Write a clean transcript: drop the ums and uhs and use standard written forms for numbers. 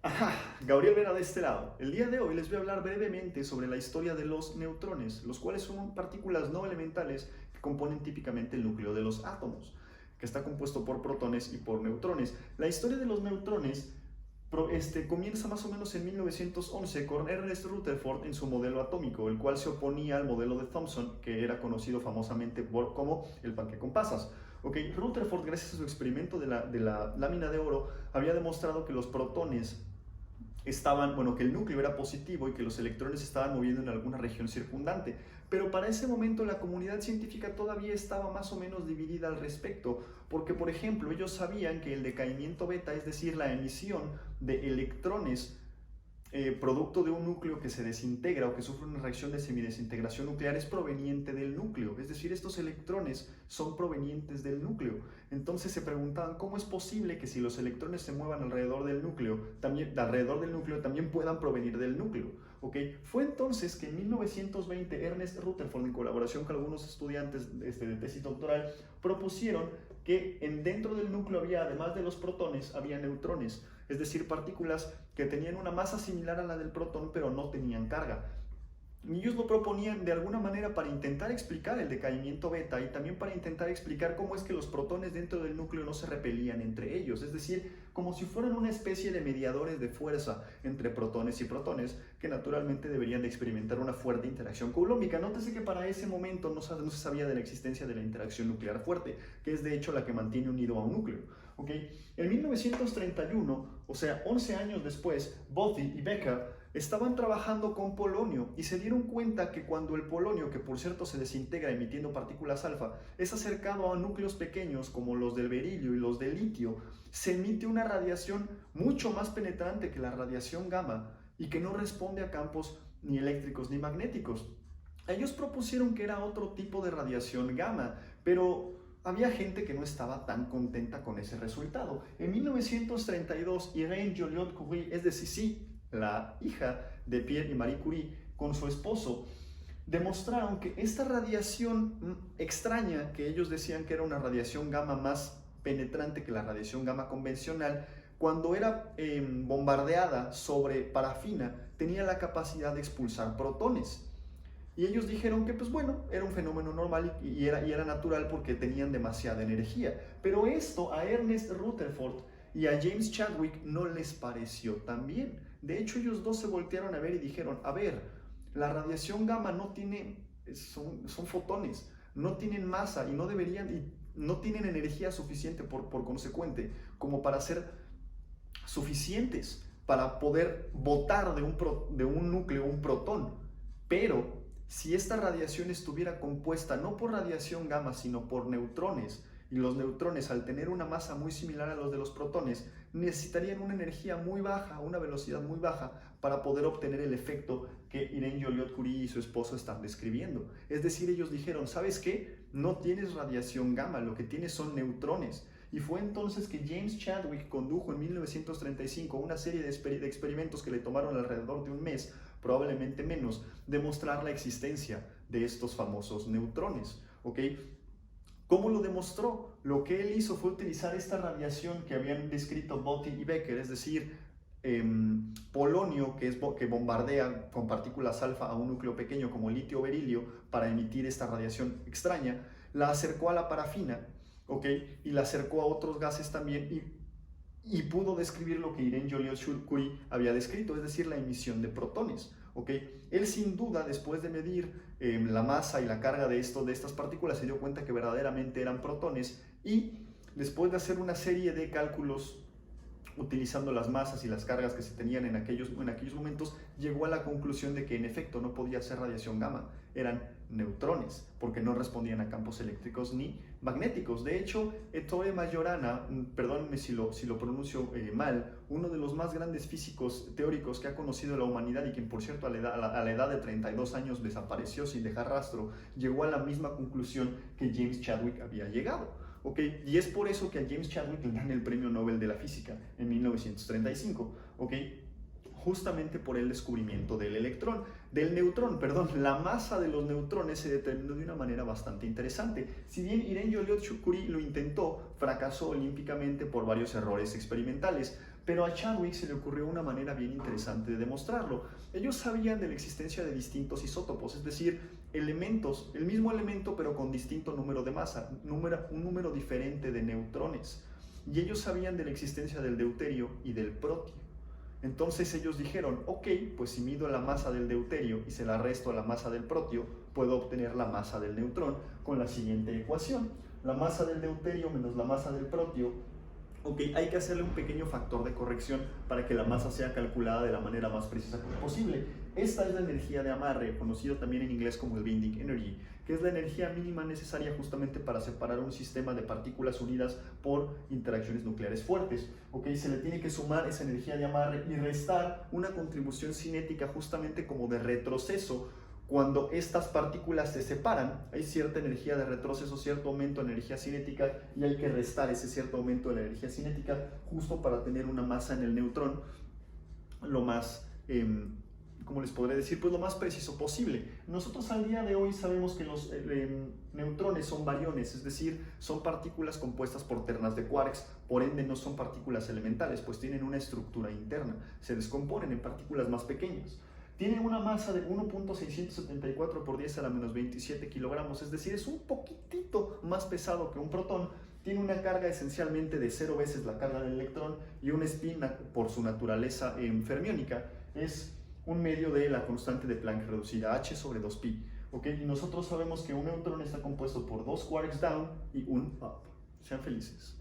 Ajá, Gabriel Vera de este lado. El día de hoy les voy a hablar brevemente sobre la historia de los neutrones, los cuales son partículas no elementales que componen típicamente el núcleo de los átomos, que está compuesto por protones y por neutrones. La historia de los neutrones comienza más o menos en 1911 con Ernest Rutherford en su modelo atómico, el cual se oponía al modelo de Thomson, que era conocido famosamente como el panque con pasas. Rutherford, gracias a su experimento de la lámina de oro, había demostrado que los protones que el núcleo era positivo y que los electrones se estaban moviendo en alguna región circundante. Pero para ese momento la comunidad científica todavía estaba más o menos dividida al respecto, porque por ejemplo ellos sabían que el decaimiento beta, es decir, la emisión de electrones producto de un núcleo que se desintegra o que sufre una reacción de semidesintegración nuclear, es proveniente del núcleo, es decir, estos electrones son provenientes del núcleo. Entonces se preguntaban cómo es posible que si los electrones se muevan alrededor del núcleo, también puedan provenir del núcleo. Fue entonces que en 1920 Ernest Rutherford, en colaboración con algunos estudiantes de tesis doctoral, propusieron que dentro del núcleo había, además de los protones, había neutrones, es decir, partículas que tenían una masa similar a la del protón, pero no tenían carga. Y ellos lo proponían de alguna manera para intentar explicar el decaimiento beta y también para intentar explicar cómo es que los protones dentro del núcleo no se repelían entre ellos, es decir, como si fueran una especie de mediadores de fuerza entre protones y protones que naturalmente deberían de experimentar una fuerte interacción coulombica. Nótese que para ese momento no se sabía de la existencia de la interacción nuclear fuerte, que es de hecho la que mantiene unido a un núcleo. En 1931, o sea, 11 años después, Bothy y Becker estaban trabajando con polonio y se dieron cuenta que cuando el polonio, que por cierto se desintegra emitiendo partículas alfa, es acercado a núcleos pequeños como los del berilio y los del litio, se emite una radiación mucho más penetrante que la radiación gamma y que no responde a campos ni eléctricos ni magnéticos. Ellos propusieron que era otro tipo de radiación gamma, pero había gente que no estaba tan contenta con ese resultado. En 1932, Irene Joliot-Curie, es decir, sí, la hija de Pierre y Marie Curie, con su esposo, demostraron que esta radiación extraña, que ellos decían que era una radiación gamma más penetrante que la radiación gamma convencional, cuando era bombardeada sobre parafina, tenía la capacidad de expulsar protones. Y ellos dijeron que, pues bueno, era un fenómeno normal y era natural porque tenían demasiada energía. Pero esto a Ernest Rutherford y a James Chadwick no les pareció tan bien. De hecho, ellos dos se voltearon a ver y dijeron, a ver, la radiación gamma no tiene, son fotones, no tienen masa y no deberían, y no tienen energía suficiente por consecuente como para ser suficientes para poder botar de un núcleo un protón. Pero si esta radiación estuviera compuesta no por radiación gamma, sino por neutrones, y los neutrones, al tener una masa muy similar a los de los protones, necesitarían una energía muy baja, una velocidad muy baja, para poder obtener el efecto que Irene Joliot-Curie y su esposo están describiendo. Es decir, ellos dijeron, ¿sabes qué? No tienes radiación gamma, lo que tienes son neutrones. Y fue entonces que James Chadwick condujo en 1935 una serie de experimentos que le tomaron alrededor de un mes, probablemente menos, demostrar la existencia de estos famosos neutrones. ¿Cómo lo demostró? Lo que él hizo fue utilizar esta radiación que habían descrito Bothy y Becker, es decir, polonio que bombardea con partículas alfa a un núcleo pequeño como litio o berilio para emitir esta radiación extraña, la acercó a la parafina, y la acercó a otros gases también y pudo describir lo que Irene Joliot-Curie había descrito, es decir, la emisión de protones. Él sin duda, después de medir la masa y la carga de estas partículas, se dio cuenta que verdaderamente eran protones y después de hacer una serie de cálculos utilizando las masas y las cargas que se tenían en aquellos momentos, llegó a la conclusión de que en efecto no podía ser radiación gamma, eran neutrones, porque no respondían a campos eléctricos ni magnéticos. De hecho, Ettore Majorana, perdónenme si lo pronuncio mal, uno de los más grandes físicos teóricos que ha conocido la humanidad y quien por cierto a la edad de 32 años desapareció sin dejar rastro, llegó a la misma conclusión que James Chadwick había llegado. Y es por eso que a James Chadwick le dan el premio Nobel de la Física en 1935. justamente por el descubrimiento del neutrón, perdón. La masa de los neutrones se determinó de una manera bastante interesante. Si bien Irene Joliot-Curie lo intentó, fracasó olímpicamente por varios errores experimentales, pero a Chadwick se le ocurrió una manera bien interesante de demostrarlo. Ellos sabían de la existencia de distintos isótopos, es decir, elementos, el mismo elemento pero con distinto número de masa, un número diferente de neutrones. Y ellos sabían de la existencia del deuterio y del protio. Entonces ellos dijeron, ok, pues si mido la masa del deuterio y se la resto a la masa del protio, puedo obtener la masa del neutrón con la siguiente ecuación. La masa del deuterio menos la masa del protio. Ok, hay que hacerle un pequeño factor de corrección para que la masa sea calculada de la manera más precisa posible. Esta es la energía de amarre, conocido también en inglés como el binding energy, que es la energía mínima necesaria justamente para separar un sistema de partículas unidas por interacciones nucleares fuertes. Ok, se le tiene que sumar esa energía de amarre y restar una contribución cinética justamente como de retroceso. Cuando estas partículas se separan, hay cierta energía de retroceso, cierto aumento de energía cinética, y hay que restar ese cierto aumento de la energía cinética justo para tener una masa en el neutrón lo más, ¿cómo les podré decir? Pues lo más preciso posible. Nosotros al día de hoy sabemos que los neutrones son bariones, es decir, son partículas compuestas por ternas de quarks, por ende no son partículas elementales, pues tienen una estructura interna, se descomponen en partículas más pequeñas. Tiene una masa de 1.674 por 10 a la menos 27 kilogramos, es decir, es un poquitito más pesado que un protón. Tiene una carga esencialmente de 0 veces la carga del electrón y un spin, por su naturaleza fermiónica, es un medio de la constante de Planck reducida a h sobre 2pi. ¿Okay? Y nosotros sabemos que un neutrón está compuesto por 2 quarks down y un up. Sean felices.